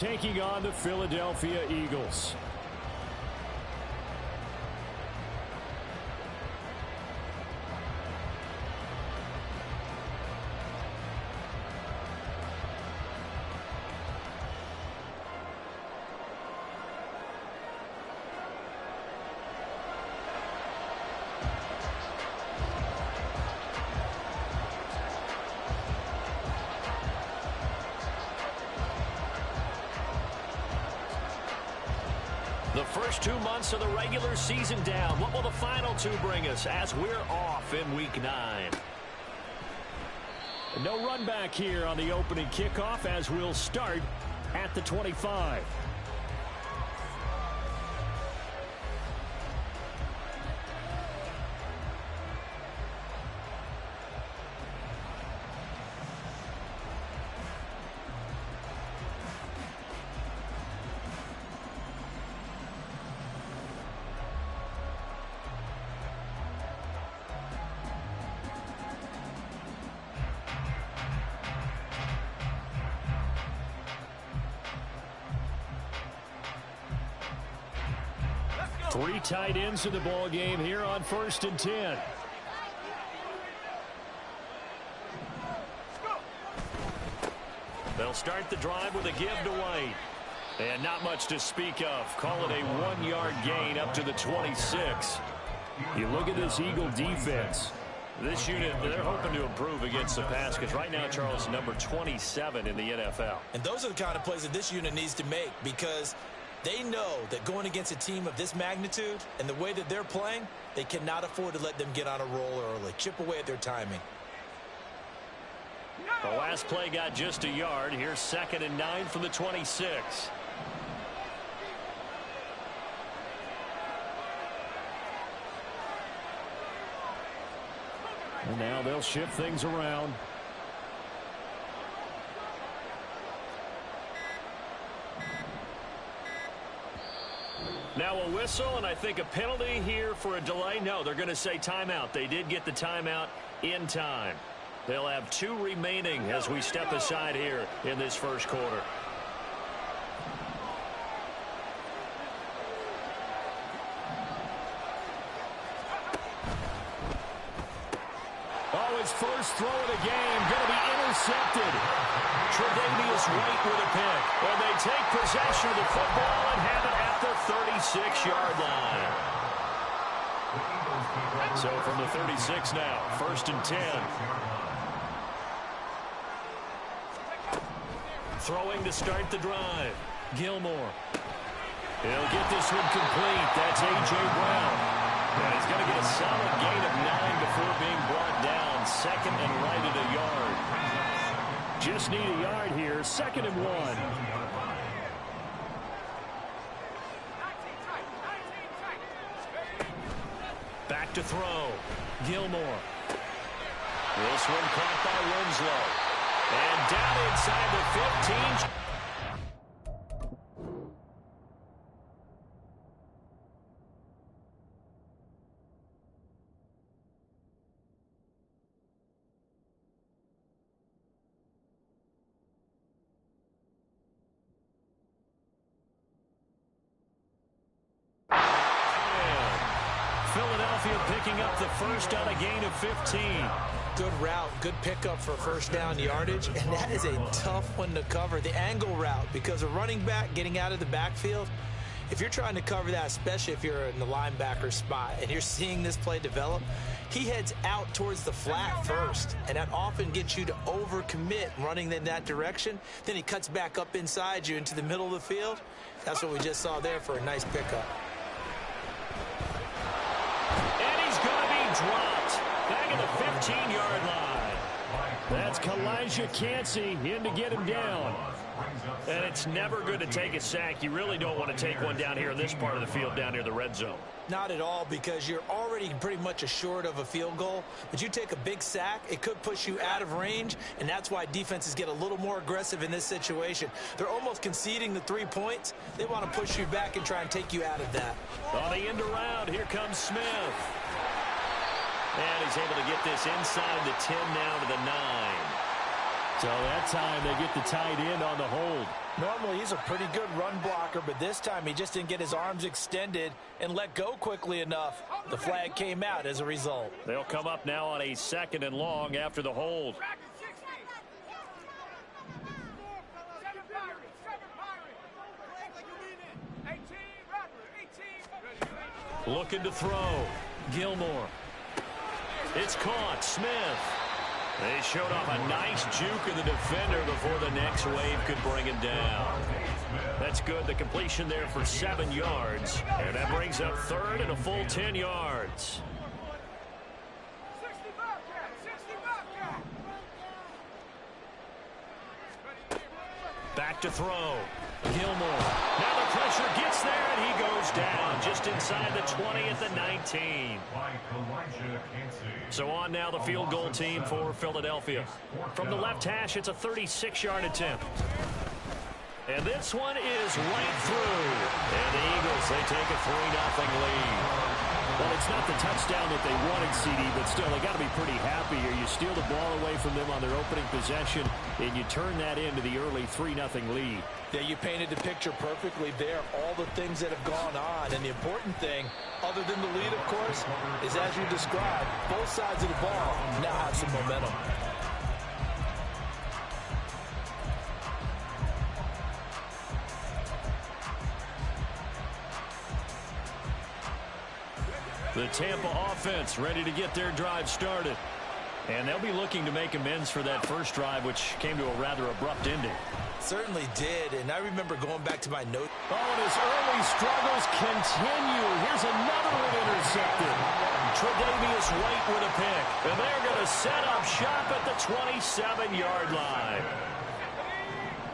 taking on the Philadelphia Eagles. The first 2 months of the regular season down. What will the final 2 bring us as we're off in Week 9? No run back here on the opening kickoff as we'll start at the 25. Three tight ends in the ball game here on 1st and 10. They'll start the drive with a give to White. And not much to speak of. Call it a 1-yard gain up to the 26. You look at this Eagle defense. This unit, they're hoping to improve against the pass because right now, Charles, number 27 in the NFL. And those are the kind of plays that this unit needs to make because they know that going against a team of this magnitude and the way that they're playing, they cannot afford to let them get on a roll early. Chip away at their timing. The last play got just a yard. Here's 2nd and 9 from the 26. And now they'll shift things around. Now a whistle, and I think a penalty here for a delay. No, they're going to say timeout. They did get the timeout in time. They'll have 2 remaining as we step aside here in this first quarter. Oh, his first throw of the game going to be intercepted. Tre'Davious White with a pick. And they take possession of the football and have it at the 36-yard line. So from the 36 now, 1st and 10. Throwing to start the drive. Gilmore. He'll get this one complete. That's A.J. Brown. And he's going to get a solid gain of 9 before being brought down. 2nd and right at a yard. Just need a yard here. 2nd and 1. Back to throw. Gilmore. This one caught by Winslow. And down inside the 15. Philadelphia picking up the first on a gain of 15. Good route, good pickup for first down yardage, and that is a tough one to cover, the angle route, because a running back getting out of the backfield, if you're trying to cover that, especially if you're in the linebacker spot and you're seeing this play develop, he heads out towards the flat first, and that often gets you to overcommit running in that direction. Then he cuts back up inside you into the middle of the field. That's what we just saw there for a nice pickup. And he's going to be dropped back at the 15-yard line. That's Kalijah Cansey in to get him down. And it's never good to take a sack. You really don't want to take one down here in this part of the field down near the red zone. Not at all, because you're already pretty much assured of a field goal. But you take a big sack, it could push you out of range, and that's why defenses get a little more aggressive in this situation. They're almost conceding the 3 points. They want to push you back and try and take you out of that. On the end around, here comes Smith. And he's able to get this inside the 10 now to the 9. So that time they get the tight end on the hold. Normally he's a pretty good run blocker, but this time he just didn't get his arms extended and let go quickly enough. The flag came out as a result. They'll come up now on a 2nd and long after the hold. Looking to throw. Gilmore. It's caught. Smith. They showed off a nice juke of the defender before the next wave could bring it down. That's good. The completion there for 7 yards. And that brings up 3rd and a full 10 yards. Back to throw. Gilmore. Now the pressure gets there, and he goes down just inside the 20 at the 19. So on now the field goal team for Philadelphia. From the left hash, it's a 36-yard attempt. And this one is right through. And the Eagles, they take a 3-0 lead. Well, it's not the touchdown that they wanted, CD, but still, they got to be pretty happy here. You steal the ball away from them on their opening possession, and you turn that into the early 3-0 lead. Yeah, you painted the picture perfectly there. All the things that have gone on, and the important thing, other than the lead, of course, is as you described, both sides of the ball now have some momentum. The Tampa offense ready to get their drive started. And they'll be looking to make amends for that first drive, which came to a rather abrupt ending. Certainly did, and I remember going back to my note. Oh, and his early struggles continue. Here's another one intercepted. Tre'Davious White with a pick. And they're going to set up shop at the 27-yard line.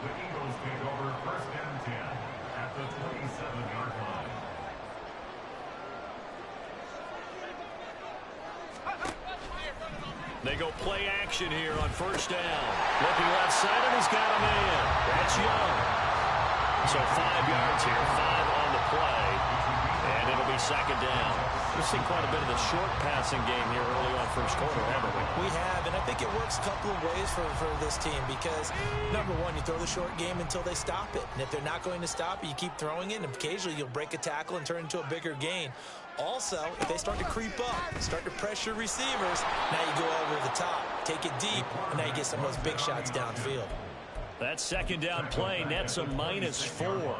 The Eagles take over 1st and 10 at the 27-yard line. They go play action here on 1st down. Looking left side, and he's got a man. That's Young. So 5 yards here, 5 on the play. And it'll be 2nd down. We've seen quite a bit of the short passing game here early on 1st quarter, haven't we? We have, and I think it works a couple of ways for this team because, number one, you throw the short game until they stop it. And if they're not going to stop it, you keep throwing it, and occasionally you'll break a tackle and turn it into a bigger gain. Also, if they start to creep up, start to pressure receivers, now you go over the top, take it deep, and now you get some of those big shots downfield. That 2nd down play nets a -4.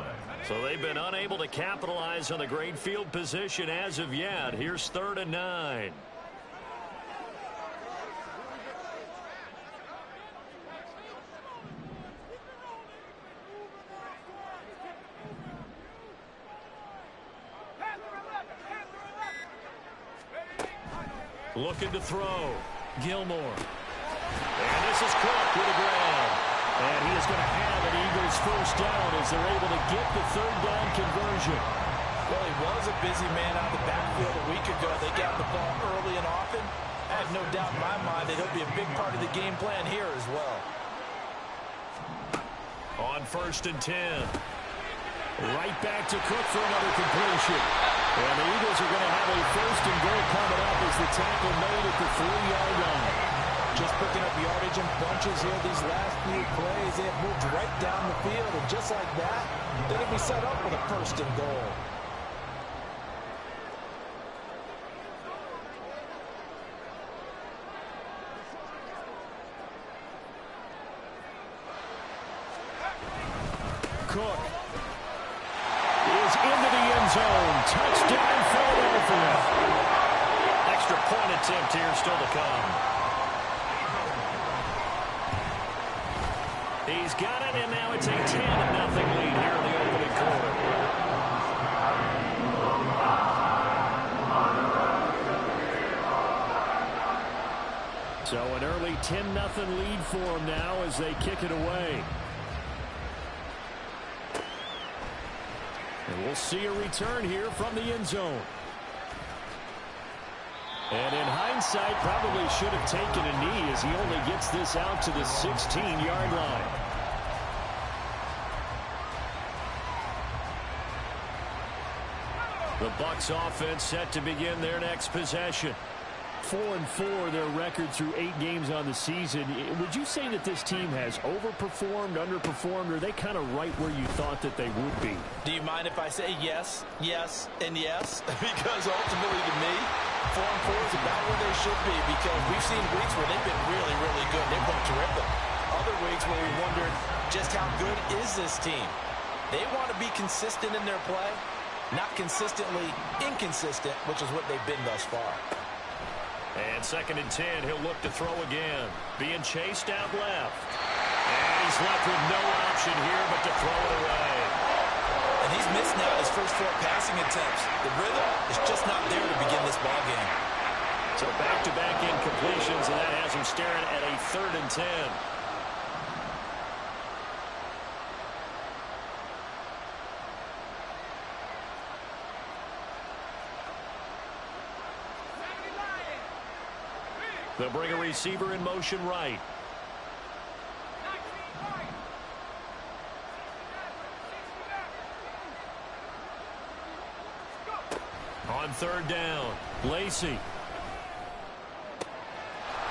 So they've been unable to capitalize on the great field position as of yet. Here's 3rd and 9. Looking to throw. Gilmore. And this is Cook with a grab. And he is going to have an Eagles 1st down as they're able to get the 3rd down conversion. Well, he was a busy man out of the backfield a week ago. They got the ball early and often. I have no doubt in my mind that he'll be a big part of the game plan here as well. On 1st and 10. Right back to Cook for another completion. And the Eagles are going to have a 1st and goal coming up as the tackle made at the 3-yard line. Just picking up yardage in bunches here these last few plays. They have moved right down the field, and just like that, they're going to be set up with a 1st and goal. Cook is into the end zone. Touchdown, Philadelphia. Extra point attempt here still to come. He's got it, and now it's a 10-0 lead here in the opening quarter. So an early 10-0 lead for them now as they kick it away. And we'll see a return here from the end zone. And in hindsight, probably should have taken a knee as he only gets this out to the 16-yard line. The Bucs offense set to begin their next possession. 4-4, their record through 8 games on the season. Would you say that this team has overperformed, underperformed, or are they kind of right where you thought that they would be? Do you mind if I say yes, yes, and yes? Because ultimately to me, 4-4 is about where they should be, because we've seen weeks where they've been really, really good. They've looked terrific. Other weeks where we wondered just how good is this team. They want to be consistent in their play, not consistently inconsistent, which is what they've been thus far. And 2nd and 10, he'll look to throw again. Being chased out left. And he's left with no option here but to throw it away. And he's missed now his first 4 passing attempts. The rhythm is just not there to begin this ball game. So back-to-back incompletions, and that has him staring at a 3rd and 10. They'll bring a receiver in motion right. On 3rd down, Lacey.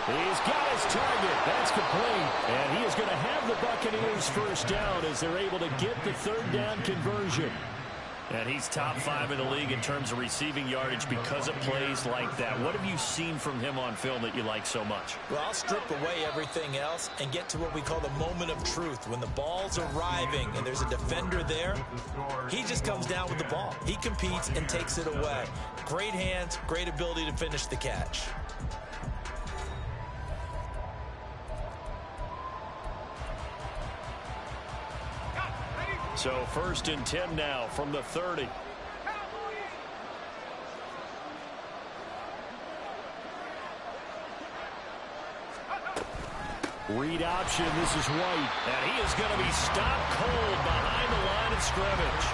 He's got his target. That's complete. And he is going to have the Buccaneers first down as they're able to get the 3rd down conversion. And he's top 5 in the league in terms of receiving yardage because of plays like that. What have you seen from him on film that you like so much? Well, I'll strip away everything else and get to what we call the moment of truth. When the ball's arriving and there's a defender there, he just comes down with the ball. He competes and takes it away. Great hands, great ability to finish the catch. So 1st and 10 now from the 30. Read option. This is White. And he is going to be stopped cold behind the line of scrimmage.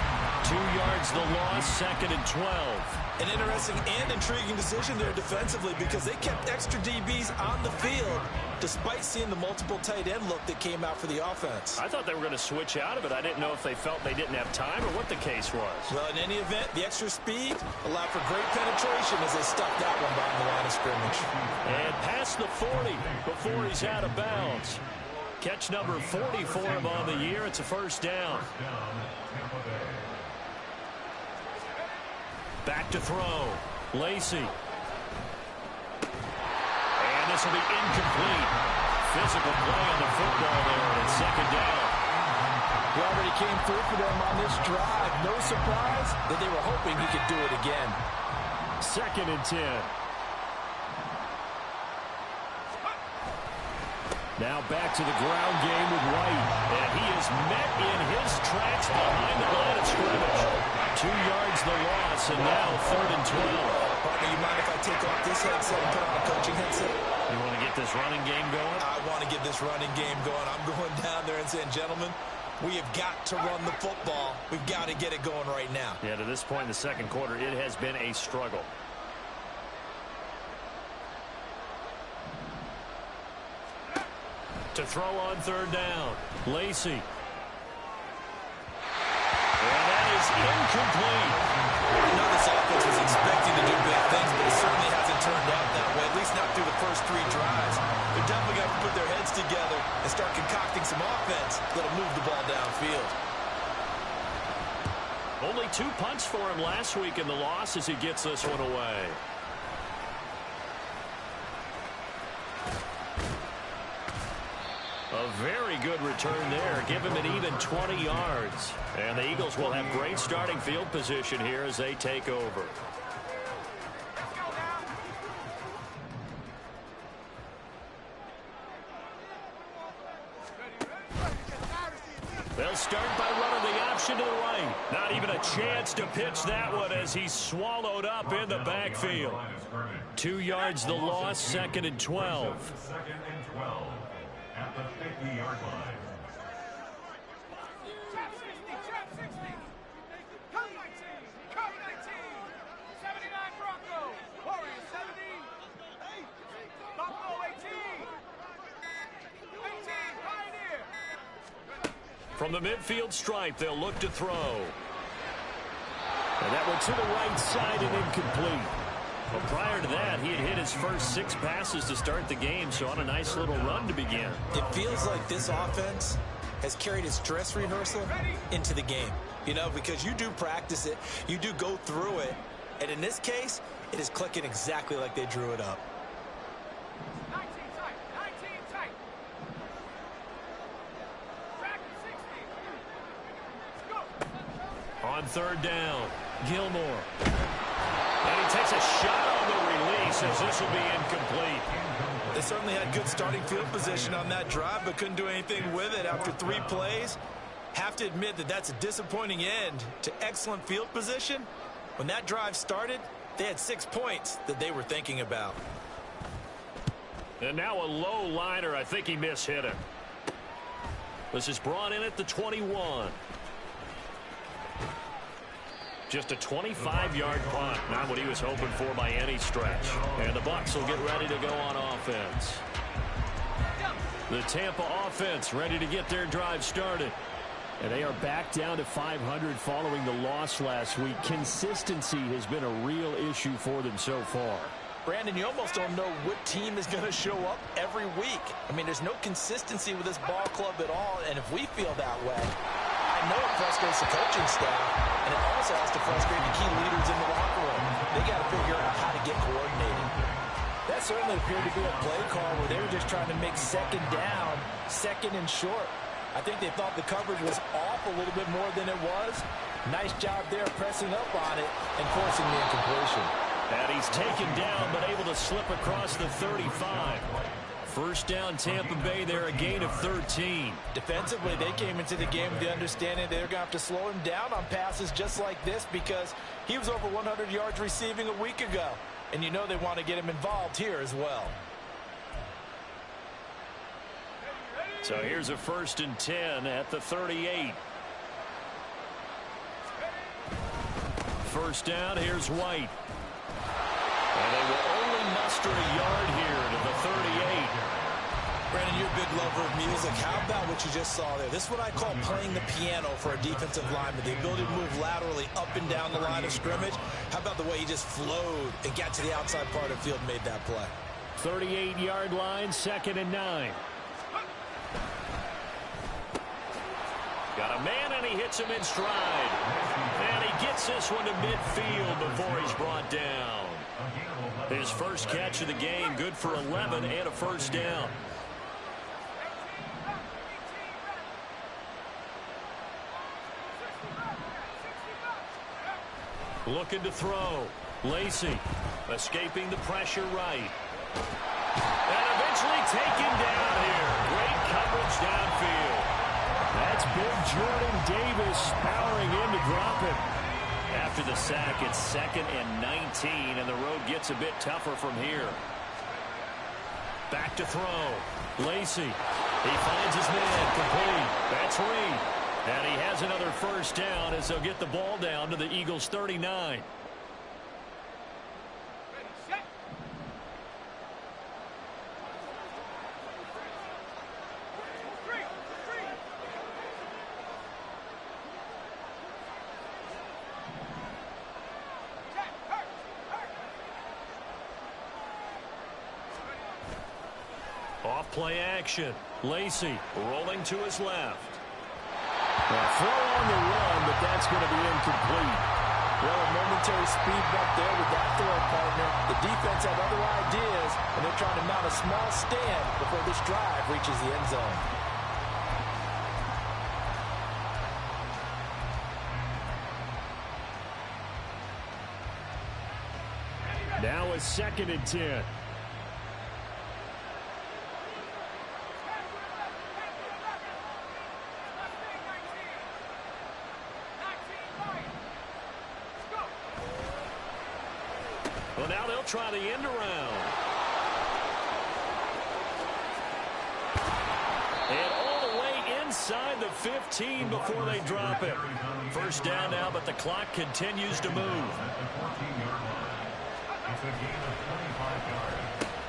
2 yards the loss, 2nd and 12. An interesting and intriguing decision there defensively, because they kept extra DBs on the field despite seeing the multiple tight end look that came out for the offense. I thought they were going to switch out of it. I didn't know if they felt they didn't have time or what the case was. Well, in any event, the extra speed allowed for great penetration as they stuffed that one behind the line of scrimmage. And past the 40 before he's out of bounds. Catch number 40 for him on the year. It's a 1st down. Back to throw. Lacey. And this will be incomplete. Physical play on the football there, and it's 2nd down. He already came through for them on this drive. No surprise that they were hoping he could do it again. 2nd and 10. Now back to the ground game with White. And he is met in his tracks behind the line of scrimmage. 2 yards the loss, and now 3rd and 12. Partner, you mind if I take off this headset and put on a coaching headset? You want to get this running game going? I want to get this running game going. I'm going down there and saying, gentlemen, we have got to run the football. We've got to get it going right now. Yeah, to this point in the 2nd quarter, it has been a struggle. To throw on 3rd down, Lacey. And that is incomplete. I know this offense was expecting to do big things, but it certainly hasn't turned out that way, at least not through the first 3 drives. They're definitely going to put their heads together and start concocting some offense that'll move the ball downfield. Only 2 punts for him last week in the loss as he gets this one away. A very good return there. Give him an even 20 yards. And the Eagles will have great starting field position here as they take over. They'll start by running the option to the right. Not even a chance to pitch that one as he's swallowed up in the backfield. 2 yards the loss, 2nd and 12. 2nd and 12 at the 50-yard line. From the midfield stripe, they'll look to throw. And that one to the right side and incomplete. Well, prior to that, he had hit his first 6 passes to start the game, so on a nice little run to begin. It feels like this offense has carried its dress rehearsal into the game. You know, because you do practice it, you do go through it, and in this case, it is clicking exactly like they drew it up. 19 tight. Track 60. Let's go. On third down, Gilmore. And he takes a shot on the release as this will be incomplete. They certainly had good starting field position on that drive, but couldn't do anything with it after 3 plays. Have to admit that that's a disappointing end to excellent field position. When that drive started, they had 6 points that they were thinking about. And now a low liner. I think he mishit it. This is brought in at the 21. Just a 25-yard punt. Not what he was hoping for by any stretch. And the Bucs will get ready to go on offense. The Tampa offense ready to get their drive started. And they are back down to 500 following the loss last week. Consistency has been a real issue for them so far. Brandon, you almost don't know what team is going to show up every week. I mean, there's no consistency with this ball club at all, and if we feel that way, I know it frustrates the coaching staff, and it also has to frustrate the key leaders in the locker room. They got to figure out how to get coordinated. That certainly appeared to be a play call where they were just trying to make second down, second and short. I think they thought the coverage was off a little bit more than it was. Nice job there pressing up on it and forcing the incompletion. And he's taken down but able to slip across the 35. First down Tampa Bay there, a gain of 13. Defensively, they came into the game with the understanding they're going to have to slow him down on passes just like this because he was over 100 yards receiving a week ago. And you know they want to get him involved here as well. So here's a 1st and 10 at the 38. First down, here's White. And they will only muster a yard here to the 38. Brandon, you're a big lover of music. How about what you just saw there? This is what I call playing the piano for a defensive lineman. The ability to move laterally up and down the line of scrimmage. How about the way he just flowed and got to the outside part of the field and made that play? 38-yard line, 2nd and 9. Got a man, and he hits him in stride. And he gets this one to midfield before he's brought down. His first catch of the game, good for 11 and a first down. Looking to throw. Lacy escaping the pressure right. And eventually taken down here. Great coverage downfield. That's big Jordan Davis powering in to drop him. After the sack, it's 2nd and 19, and the road gets a bit tougher from here. Back to throw. Lacy. He finds his man complete. That's Reed. And he has another first down as they'll get the ball down to the Eagles' 39. Off-play action. Lacy rolling to his left. A throw on the run, but that's going to be incomplete. Well, a momentary speed bump there with that throw partner. The defense had other ideas, and they're trying to mount a small stand before this drive reaches the end zone. Now a 2nd and 10. Well, now they'll try the end around. And all the way inside the 15 before they drop it. First down now, but the clock continues to move.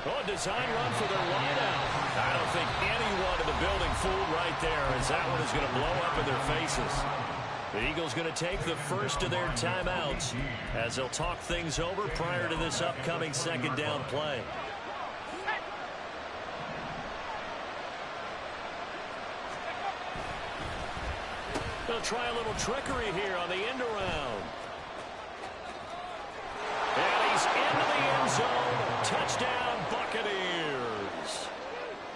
Oh, a design run for their wideout. I don't think anyone in the building fooled right there, as that one is going to blow up in their faces. The Eagles going to take the first of their timeouts as they'll talk things over prior to this upcoming second down play. They'll try a little trickery here on the end around. And he's into the end zone. Touchdown, Buccaneers.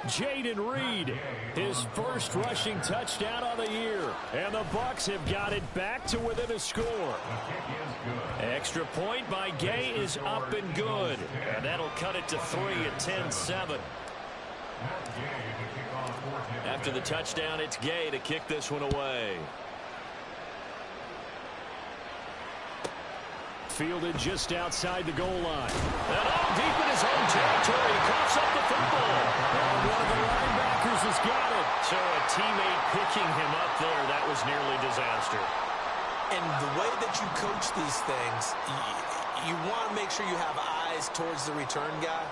Jaden Reed, his first rushing touchdown of the year. And the Bucs have got it back to within a score. Extra point by Gay is up and good. And that'll cut it to 3 at 10-7. After the touchdown, it's Gay to kick this one away. Fielded just outside the goal line. And all deep in his own territory. He coughs up the football. And one of the linebackers has got it. So a teammate picking him up there, that was nearly disaster. And the way that you coach these things, you want to make sure you have eyes towards the return guy,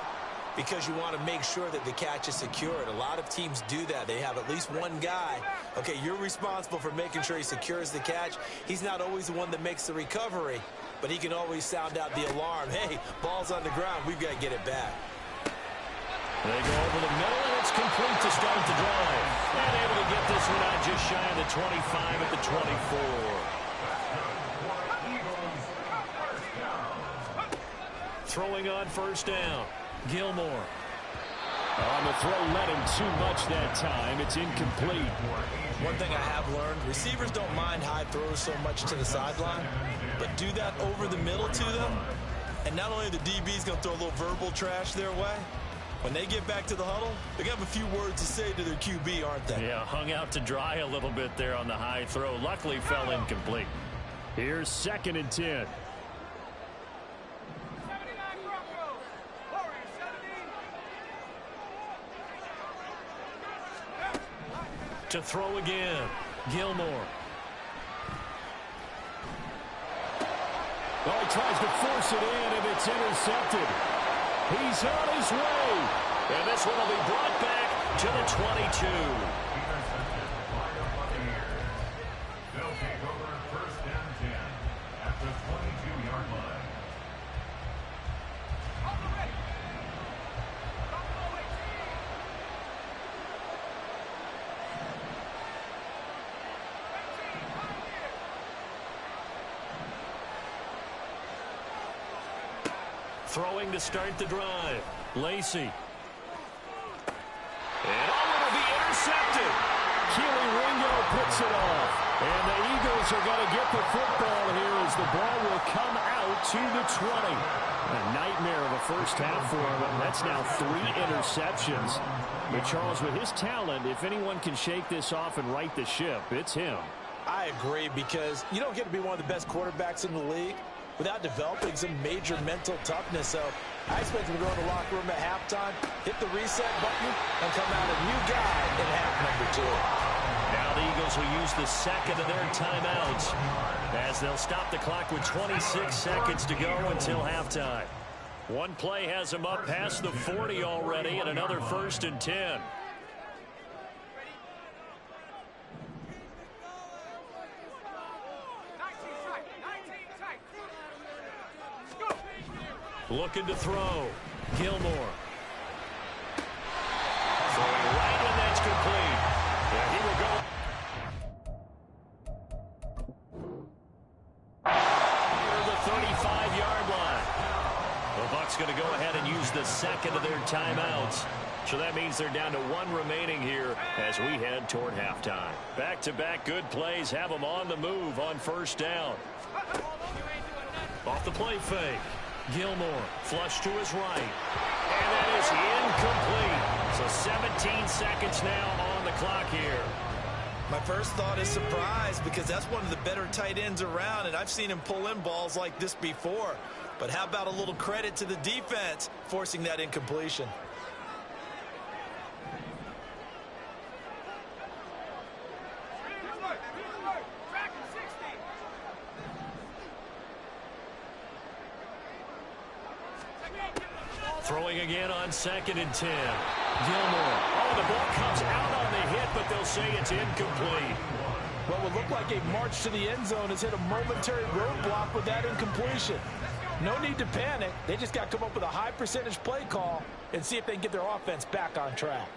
because you want to make sure that the catch is secured. A lot of teams do that. They have at least one guy. Okay, you're responsible for making sure he secures the catch. He's not always the one that makes the recovery, but he can always sound out the alarm. Hey, ball's on the ground. We've got to get it back. They go over the middle, and it's complete to start the drive. And able to get this one out just shy of the 25 at the 24. Throwing on first down. Gilmore. On the throw, led him too much that time. It's incomplete. One thing I have learned, receivers don't mind high throws so much to the sideline, but do that over the middle to them, and not only the DB's going to throw a little verbal trash their way, when they get back to the huddle, they're going to have a few words to say to their QB, aren't they? Yeah, hung out to dry a little bit there on the high throw. Luckily fell incomplete. Here's 2nd and 10. To throw again. Gilmore. Well, he tries to force it in, and it's intercepted. He's on his way. And this one will be brought back to the 22. They'll take over 1st and 10 at the 22-yard line. Throwing to start the drive. Lacey. And will be intercepted. Keely Ringo puts it off. And the Eagles are going to get the football here as the ball will come out to the 20. A nightmare of a first half for him. That's now 3 interceptions. But Charles, with his talent, if anyone can shake this off and right the ship, it's him. I agree, because you don't get to be one of the best quarterbacks in the league without developing some major mental toughness. So I expect him to go in the locker room at halftime, hit the reset button, and come out a new guy in half number 2. Now the Eagles will use the second of their timeouts as they'll stop the clock with 26 seconds to go until halftime. One play has them up past the 40 already, and another 1st and 10. Looking to throw. Gilmore. Throwing right when that's complete. Yeah, he will go. Near the 35-yard line. The Bucs going to go ahead and use the second of their timeouts. So that means they're down to 1 remaining here as we head toward halftime. Back-to-back good plays have them on the move on first down. Off the play fake. Gilmore, flush to his right. And that is incomplete. So 17 seconds now on the clock here. My first thought is surprise, because that's one of the better tight ends around, and I've seen him pull in balls like this before. But how about a little credit to the defense forcing that incompletion? Throwing again on 2nd and 10. Gilmore. Oh, the ball comes out on the hit, but they'll say it's incomplete. What would look like a march to the end zone has hit a momentary roadblock with that incompletion. No need to panic. They just got to come up with a high percentage play call and see if they can get their offense back on track.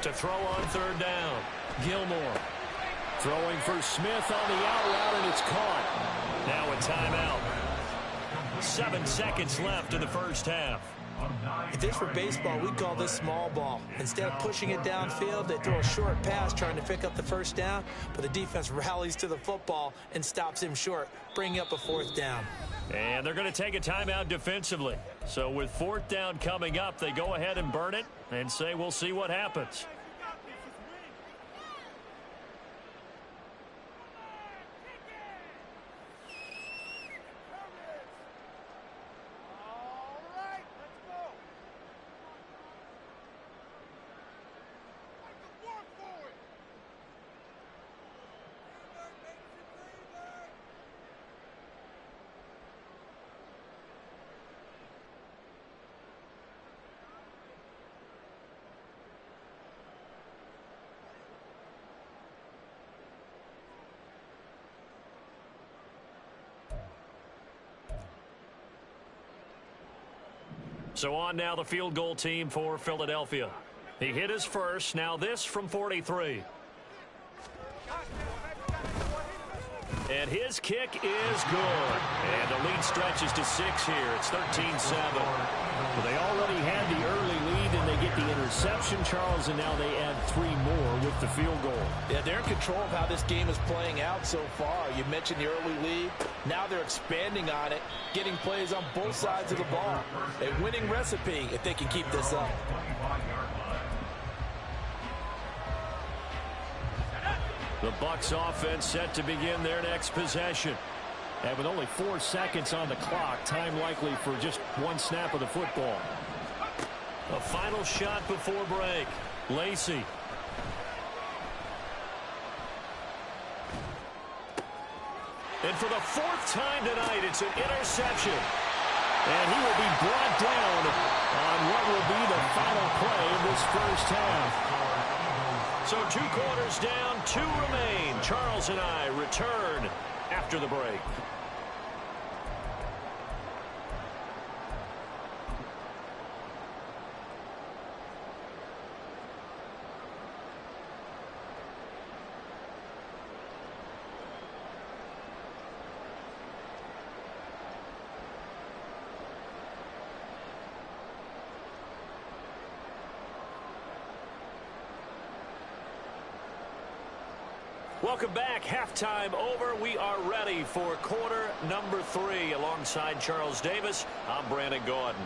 To throw on third down, Gilmore. Throwing for Smith on the out route, and it's caught. Now a timeout. 7 seconds left in the first half. If this were baseball, we'd call this small ball. Instead of pushing it downfield, they throw a short pass trying to pick up the first down, but the defense rallies to the football and stops him short, bringing up a fourth down. And they're going to take a timeout defensively. So with fourth down coming up, they go ahead and burn it and say we'll see what happens. So on now the field goal team for Philadelphia. He hit his first. Now this from 43. And his kick is good. And the lead stretches to 6 here. It's 13-7. Well, they already had the early lead, and they get the interception, Charles, and now they add 3 more with the field goal. Yeah, they're in control of how this game is playing out so far. You mentioned the early lead. Now they're expanding on it, getting plays on both sides of the ball. A winning recipe if they can keep this up. The Bucs offense set to begin their next possession. And with only 4 seconds on the clock, time likely for just 1 snap of the football. A final shot before break. Lacey. And for the 4th time tonight, it's an interception. And he will be brought down on what will be the final play of this first half. So 2 quarters down, 2 remain. Charles and I return after the break. Welcome back. Halftime over. We are ready for quarter number 3. Alongside Charles Davis, I'm Brandon Gordon.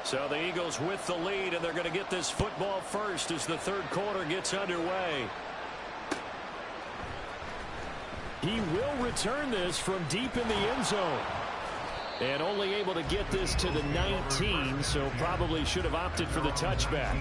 So the Eagles with the lead, and they're going to get this football first as the third quarter gets underway. He will return this from deep in the end zone. And only able to get this to the 19, so probably should have opted for the touchback.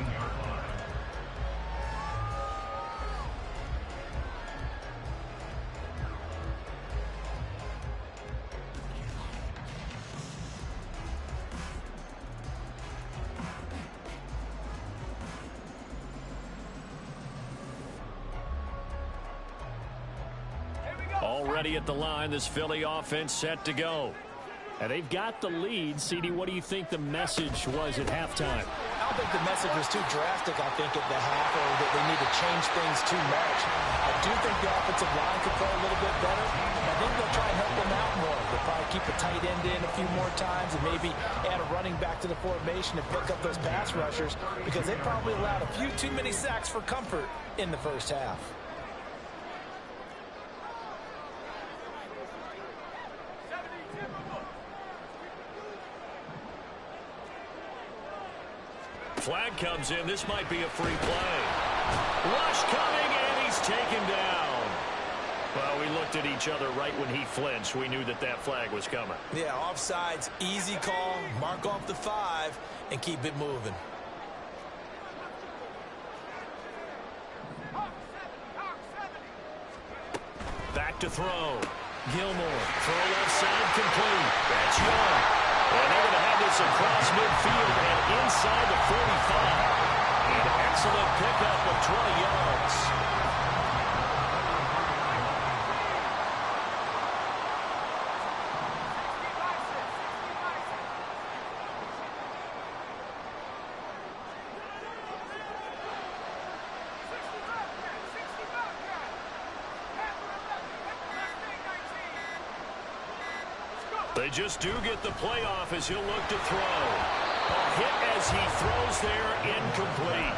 Already at the line, this Philly offense set to go. And they've got the lead. CD, what do you think the message was at halftime? I don't think the message was too drastic, I think, at the half, or that they need to change things too much. I do think the offensive line could play a little bit better. I think they'll try and help them out more. They'll probably keep a tight end in a few more times and maybe add a running back to the formation and pick up those pass rushers, because they probably allowed a few too many sacks for comfort in the first half. Flag comes in. This might be a free play. Rush coming, and he's taken down. Well, we looked at each other right when he flinched. We knew that that flag was coming. Yeah, offsides, easy call. Mark off the 5 and keep it moving. Back to throw. Gilmore, throw left side, complete. That's Young. And they're going to have this across midfield and inside the 45. An excellent pickup of 20 yards. They just do get the playoff as he'll look to throw. A hit as he throws there, incomplete.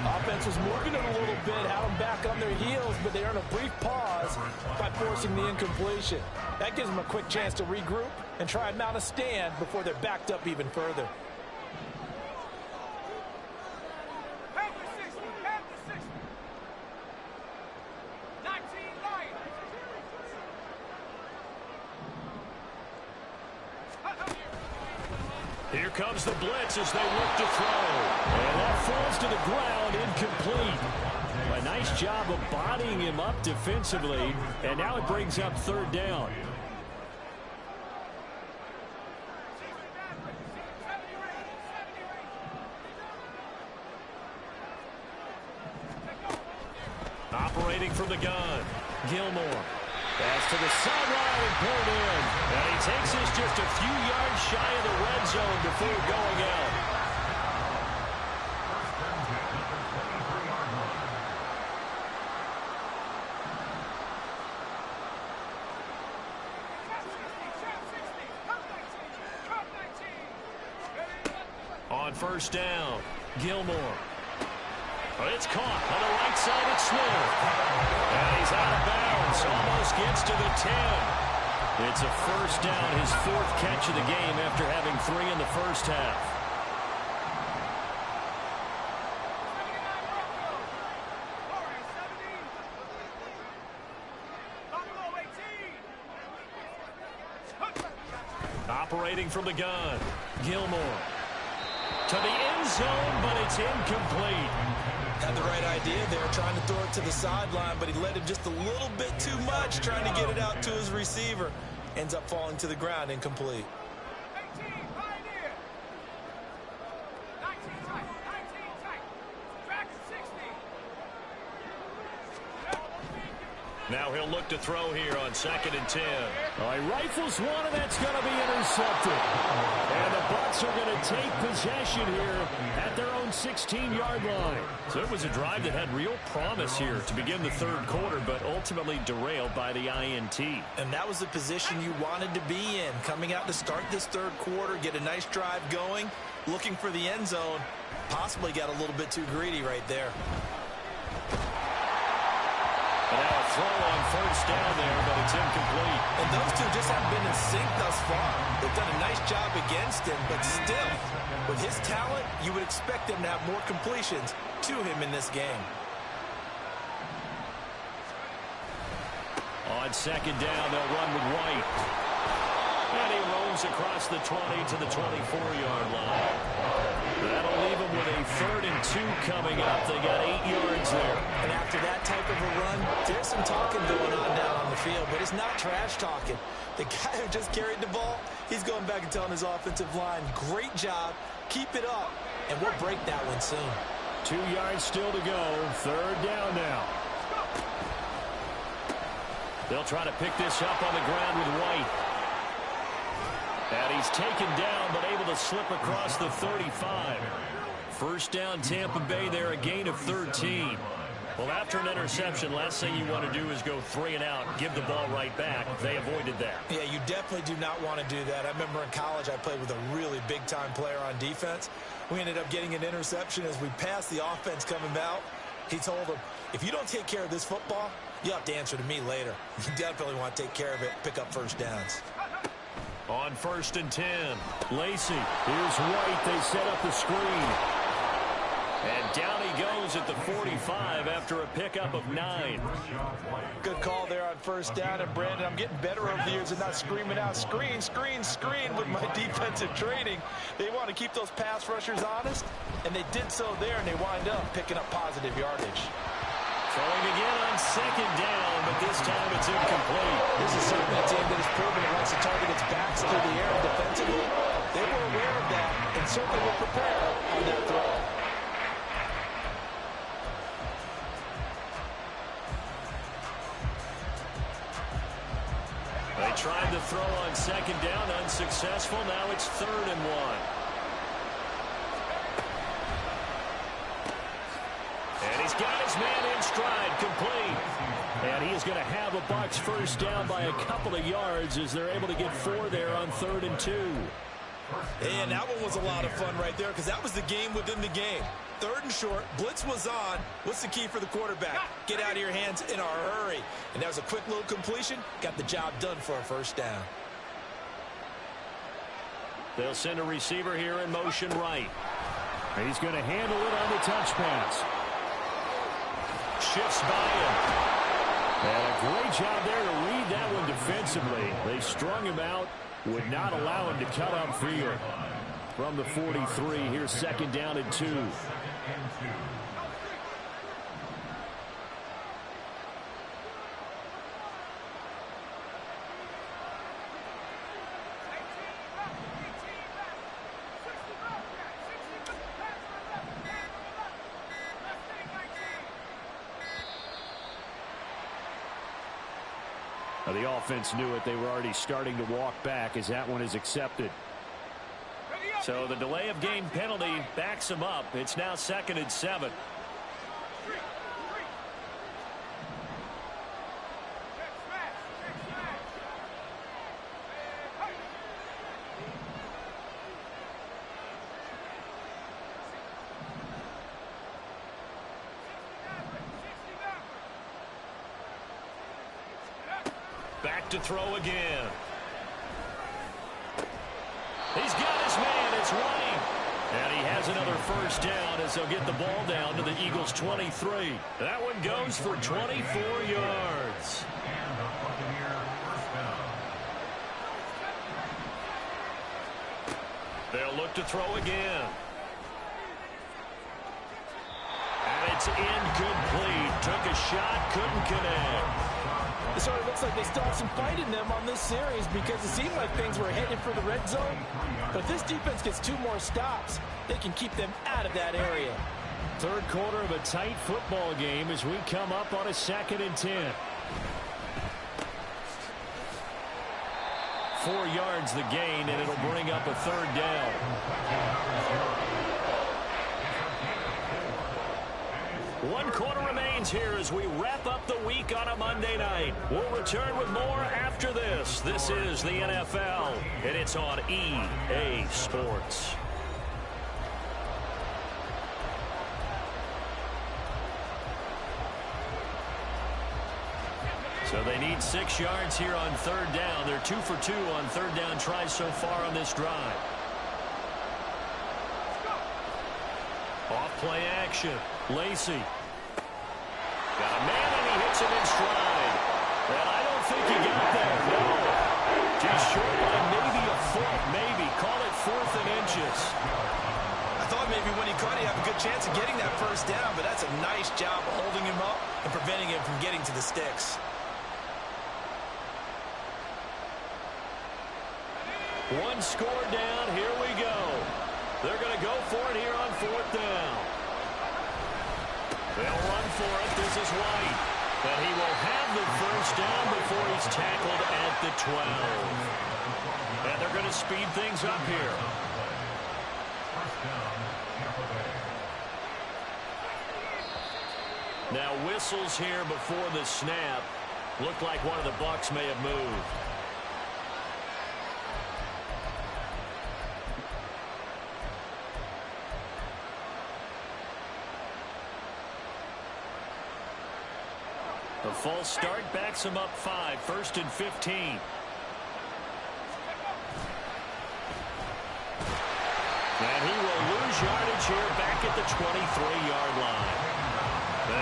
Offense was moving it a little bit, had them back on their heels, but they earn a brief pause by forcing the incompletion. That gives them a quick chance to regroup and try and mount a stand before they're backed up even further. Here comes the blitz as they look to throw. And that falls to the ground, incomplete. A nice job of bodying him up defensively. And now it brings up third down. Operating from the gun, Gilmore. Pass to the sideline and pulled in. And he takes this just a few yards shy of the red zone before going out. On first down, Gilmore. It's caught on the right side at Smith. And he's out of bounds. Almost gets to the 10. It's a first down, his 4th catch of the game after having 3 in the first half. Operating from the gun, Gilmore. To the end zone, but it's incomplete. Had the right idea there, trying to throw it to the sideline, but he let him just a little bit too much, trying to get it out to his receiver. Ends up falling to the ground, incomplete. 18, Pioneer. 19 tight, 19 tight. Back 60. Now he'll look to throw here on 2nd and 10. All right, rifles one, and that's going to be intercepted. And the Bucs are going to take possession here at their own 16-yard line. So it was a drive that had real promise here to begin the 3rd quarter, but ultimately derailed by the INT. And that was the position you wanted to be in, coming out to start this 3rd quarter, get a nice drive going, looking for the end zone. Possibly got a little bit too greedy right there. And now a throw on first down there, but it's incomplete. And those two just haven't been in sync thus far. They've done a nice job against him, but still, with his talent, you would expect him to have more completions to him in this game. On 2nd down, they'll run with White. And he roams across the 20 to the 24-yard line. That'll leave him with a 3rd and 2 coming up. They got 8 yards there. And after that type of a run, there's some talking going on down on the field, but it's not trash talking. The guy who just carried the ball, he's going back and telling his offensive line, great job, keep it up, and we'll break that one soon. 2 yards still to go. 3rd down now. They'll try to pick this up on the ground with White. And he's taken down, but able to slip across the 35. First down, Tampa Bay there, a gain of 13. Well, after an interception, last thing you want to do is go 3 and out, give the ball right back. They avoided that. Yeah, you definitely do not want to do that. I remember in college I played with a really big-time player on defense. We ended up getting an interception as we passed the offense coming out. He told him, if you don't take care of this football, you have to answer to me later. You definitely want to take care of it, pick up first downs. On 1st and 10, Lacey. Here's White. They set up the screen. And down he goes at the 45 after a pickup of 9. Good call there on first down. And, Brandon, I'm getting better over the years and not screaming out, screen, screen, screen with my defensive training. They want to keep those pass rushers honest, and they did so there, and they wind up picking up positive yardage. Throwing again on second down, but this time it's incomplete. This is certainly a team that has proven it wants to target its backs through the air defensively. They were aware of that and certainly were prepared on that throw. They tried to throw on second down, unsuccessful. Now it's 3rd and 1. And he's got his man in stride, complete. And he is going to have a Bucs first down by a couple of yards as they're able to get 4 there on 3rd and 2. And that one was a lot of fun right there because that was the game within the game. 3rd and short, blitz was on. What's the key for the quarterback? Get out of your hands in a hurry. And that was a quick little completion. Got the job done for a first down. They'll send a receiver here in motion right. He's going to handle it on the touch pass. Shifts by him. And a great job there to read that one defensively. They strung him out, would not allow him to cut upfield. From the 43, here's 2nd down and 2. The offense knew it. They were already starting to walk back as that one is accepted. So the delay of game penalty backs him up. It's now 2nd and 7. Back to throw again. He's got his man. It's White. And he has another first down as they'll get the ball down to the Eagles' 23. That one goes for 24 yards. And the Buccaneer first down. They'll look to throw again. And it's incomplete. Took a shot, couldn't connect. It sort of looks like they still have some fight in them on this series because it seemed like things were headed for the red zone. But if this defense gets 2 more stops, they can keep them out of that area. 3rd quarter of a tight football game as we come up on a 2nd and 10. 4 yards the gain, and it'll bring up a 3rd down. 1 quarter remains here as we wrap up the week on a Monday night. We'll return with more after this. This is the NFL, and it's on EA Sports. So they need 6 yards here on 3rd down. They're 2 for 2 on 3rd down tries so far on this drive. Off play action. Lacey. Got a man and he hits him in stride. And I don't think he got there. No. Just short by maybe a foot. Maybe. Call it 4th and inches. I thought maybe when he caught it, he had a good chance of getting that first down, but that's a nice job of holding him up and preventing him from getting to the sticks. One score down. Here we go. They're going to go for it here on 4th down. They'll run for it. This is White. And he will have the first down before he's tackled at the 12. And they're going to speed things up here. Now whistles here before the snap. Looked like one of the Bucs may have moved. The false start backs him up 5. 1st and 15. And he will lose lose yardage here back at the 23-yard line.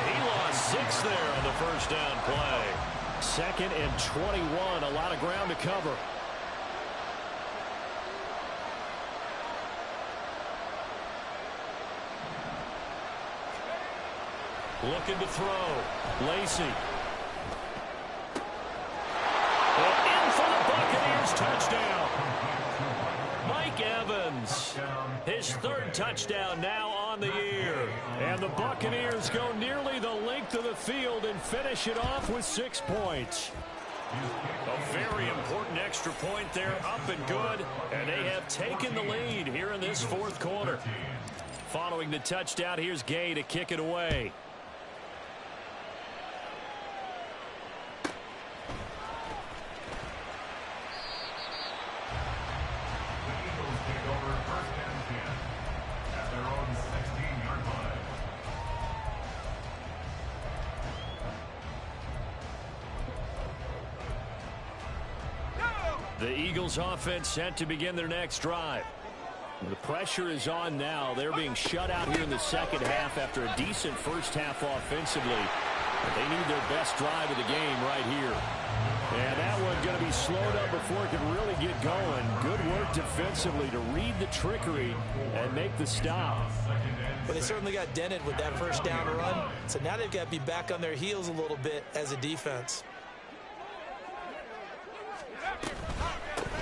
He lost 6 there on the first down play. 2nd and 21, a lot of ground to cover. Looking to throw. Lacy. In for the Buccaneers, touchdown. Mike Evans, his 3rd touchdown now on the year. And the Buccaneers go nearly the length of the field and finish it off with 6 points. A very important extra point there, up and good. And they have taken the lead here in this 4th quarter. Following the touchdown, here's Gay to kick it away. The Eagles offense set to begin their next drive. The pressure is on now. They're being shut out here in the second half after a decent first half offensively. But they need their best drive of the game right here. And that one's going to be slowed up before it can really get going. Good work defensively to read the trickery and make the stop. But they certainly got dented with that first down run. So now they've got to be back on their heels a little bit as a defense.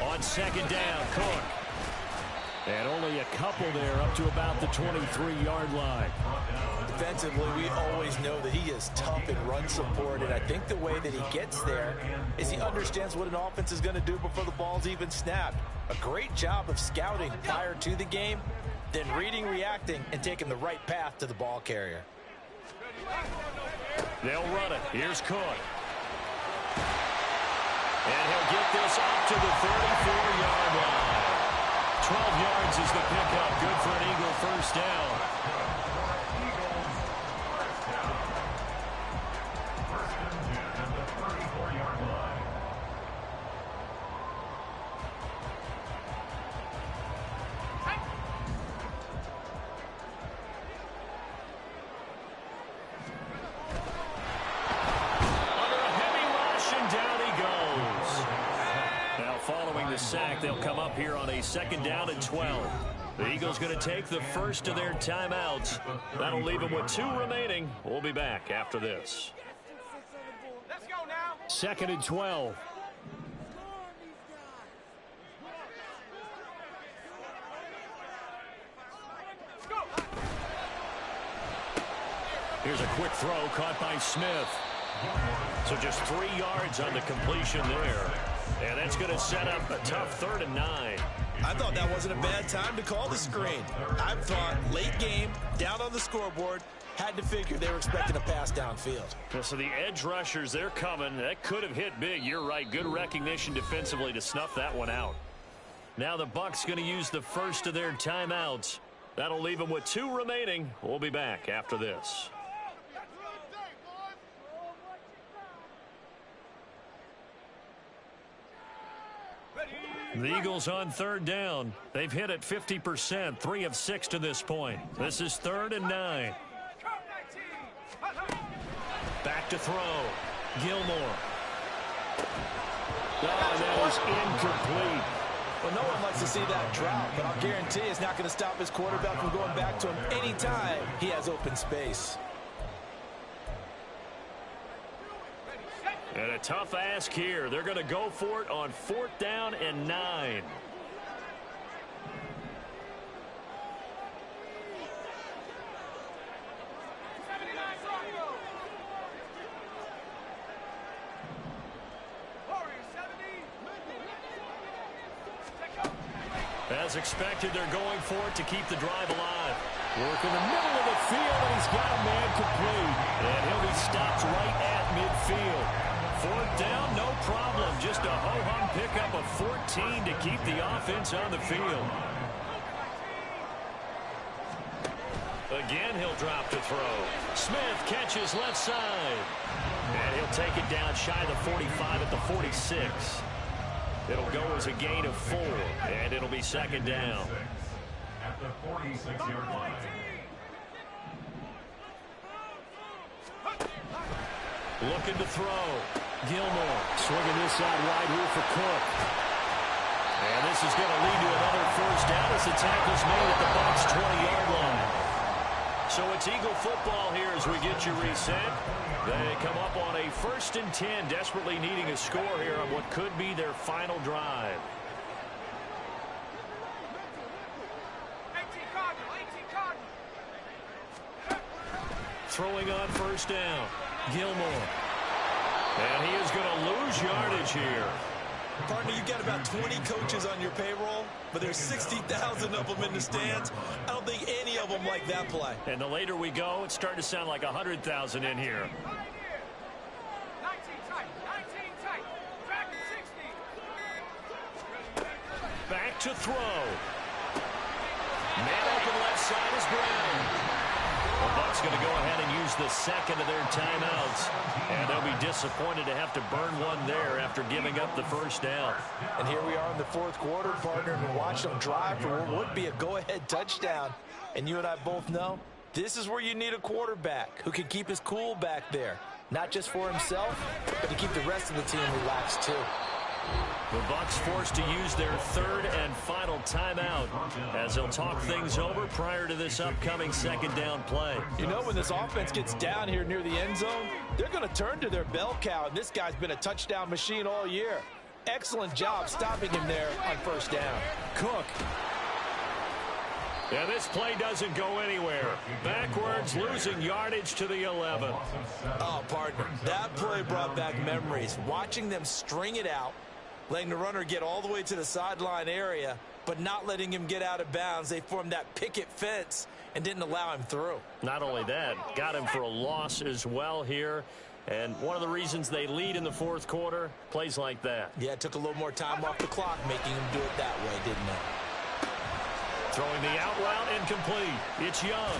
On 2nd down, Cook. And only a couple there up to about the 23-yard line. Defensively, we always know that he is tough in run support, and I think the way that he gets there is he understands what an offense is going to do before the ball's even snapped. A great job of scouting prior to the game, then reading, reacting, and taking the right path to the ball carrier. They'll run it. Here's Cook. And he'll get this up to the 34-yard line. 12 yards is the pickup. Good for an Eagle first down. Sack. They'll come up here on a 2nd down and 12. The Eagles going to take the first of their timeouts. That'll leave them with 2 remaining. We'll be back after this. Let's go now. 2nd and 12. Here's a quick throw caught by Smith. So just 3 yards on the completion there. And that's going to set up a tough 3rd and 9. I thought that wasn't a bad time to call the screen. I thought late game, down on the scoreboard, had to figure they were expecting a pass downfield. So the edge rushers, they're coming. That could have hit big. You're right. Good recognition defensively to snuff that one out. Now the Bucs going to use the first of their timeouts. That'll leave them with 2 remaining. We'll be back after this. The Eagles on 3rd down. They've hit it 50%, 3 of 6 to this point. This is 3rd and 9. Back to throw. Gilmore. Oh, that is incomplete. Well, no one likes to see that drop, but I'll guarantee it's not going to stop his quarterback from going back to him anytime he has open space. And a tough ask here. They're going to go for it on 4th down and 9. As expected, they're going for it to keep the drive alive. Work in the middle of the field, and he's got a man complete. And he'll be stopped right at midfield. 4th down, no problem. Just a ho-hum pickup of 14 to keep the offense on the field. Again, he'll drop to throw. Smith catches left side. And he'll take it down shy of the 45 at the 46. It'll go as a gain of 4, and it'll be 2nd down. at the 46-yard line. Looking to throw. Gilmore swinging this out wide here for Cook. And this is going to lead to another first down as the tackle's made at the Bucs 20-yard line. So it's Eagle football here as we get you reset. They come up on a 1st and 10, desperately needing a score here on what could be their final drive. Throwing on first down. Gilmore. And he is going to lose yardage here. Partner, you got about 20 coaches on your payroll, but there's 60,000 of them in the stands. I don't think any of them like that play. And the later we go, it's starting to sound like 100,000 in here. 19 tight, 19 tight, back 60. Back to throw. Man open left side is Brown. The Bucs going to go ahead and use the second of their timeouts. And they'll be disappointed to have to burn one there after giving up the first down. And here we are in the 4th quarter, partner, and watch them drive for what would be a go-ahead touchdown. And you and I both know this is where you need a quarterback who can keep his cool back there. Not just for himself, but to keep the rest of the team relaxed too. The Bucs forced to use their 3rd and final timeout as they'll talk things over prior to this upcoming 2nd down play. You know, when this offense gets down here near the end zone, they're going to turn to their bell cow, and this guy's been a touchdown machine all year. Excellent job stopping him there on first down. Cook. Yeah, this play doesn't go anywhere. Backwards, losing yardage to the 11. Oh, partner, that play brought back memories. Watching them string it out, letting the runner get all the way to the sideline area, but not letting him get out of bounds. They formed that picket fence and didn't allow him through. Not only that, got him for a loss as well here. And one of the reasons they lead in the 4th quarter, plays like that. Yeah, it took a little more time off the clock, making him do it that way, didn't it? Throwing the out route incomplete. It's Young.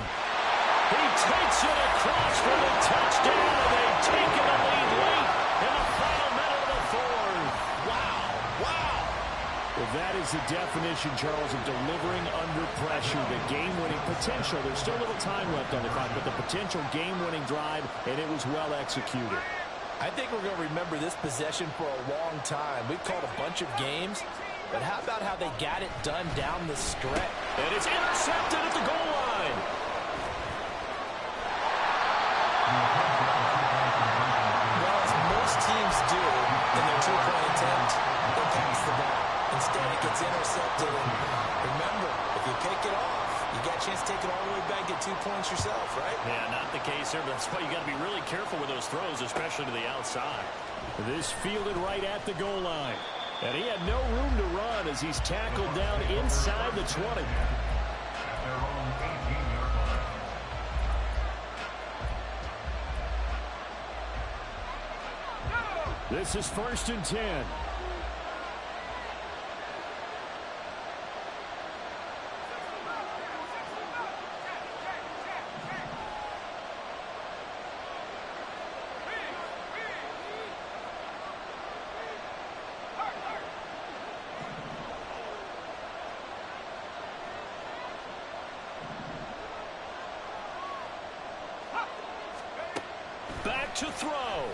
He takes it across for the touchdown, and they've taken the lead late in the final minute of the 4th. Wow, wow. Well, that is the definition, Charles, of delivering under pressure. The game-winning potential. There's still a little time left on the clock, but the potential game-winning drive, and it was well executed. I think we're going to remember this possession for a long time. We've called a bunch of games, but how about how they got it done down the stretch? And it's intercepted at the goal line. Well, as most teams do in their two-point attempt, they pass the ball. Instead, it gets intercepted. And remember, if you pick it off, you got a chance to take it all the way back, get 2 points yourself, right? Yeah, not the case there, but that's why you got to be really careful with those throws, especially to the outside. This fielded right at the goal line. And he had no room to run as he's tackled down inside the 20. At their own 18-yard line. This is 1st and 10. Back to throw.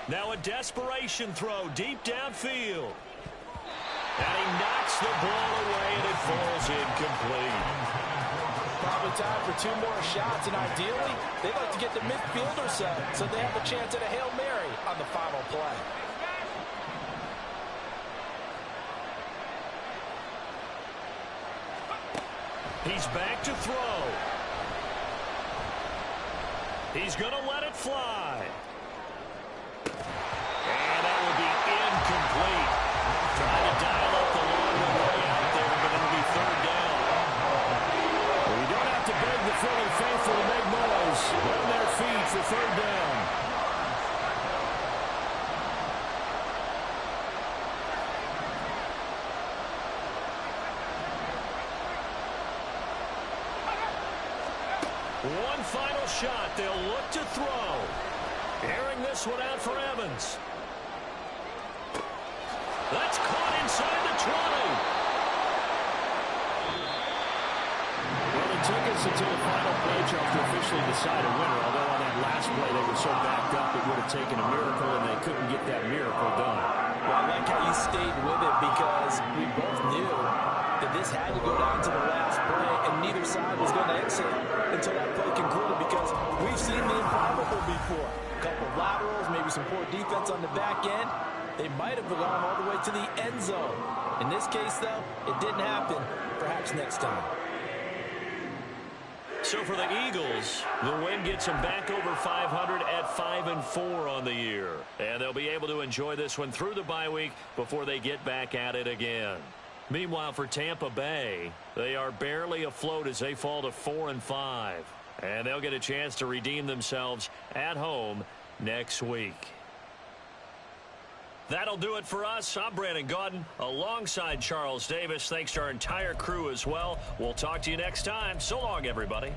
Now a desperation throw deep downfield. And he knocks the ball away, and it falls incomplete. Probably time for 2 more shots, and ideally, they'd like to get the midfield or so they have a chance at a Hail Mary on the final play. He's back to throw. He's going to let it fly. And that will be incomplete. Trying to dial up the long way out there, but it'll be 3rd down. Well, you don't have to beg the Philly faithful to make noise. On their feet for 3rd down. One final shot. They'll look to throw. Airing this one out for Evans. That's caught inside the 20. took us until the final play, Charles, to officially decide a winner. Although on that last play they were so backed up it would have taken a miracle, and they couldn't get that miracle done. Well, I like how you stayed with it because we both knew that this had to go down to the last play, and neither side was going to exit until that play concluded because we've seen the improbable before. A couple of laterals, maybe some poor defense on the back end. They might have gone all the way to the end zone. In this case, though, it didn't happen. Perhaps next time. So for the Eagles, the win gets them back over 500 at 5-4 on the year. And they'll be able to enjoy this one through the bye week before they get back at it again. Meanwhile, for Tampa Bay, they are barely afloat as they fall to 4-5. And they'll get a chance to redeem themselves at home next week. That'll do it for us. I'm Brandon Gaudin alongside Charles Davis. Thanks to our entire crew as well. We'll talk to you next time. So long, everybody.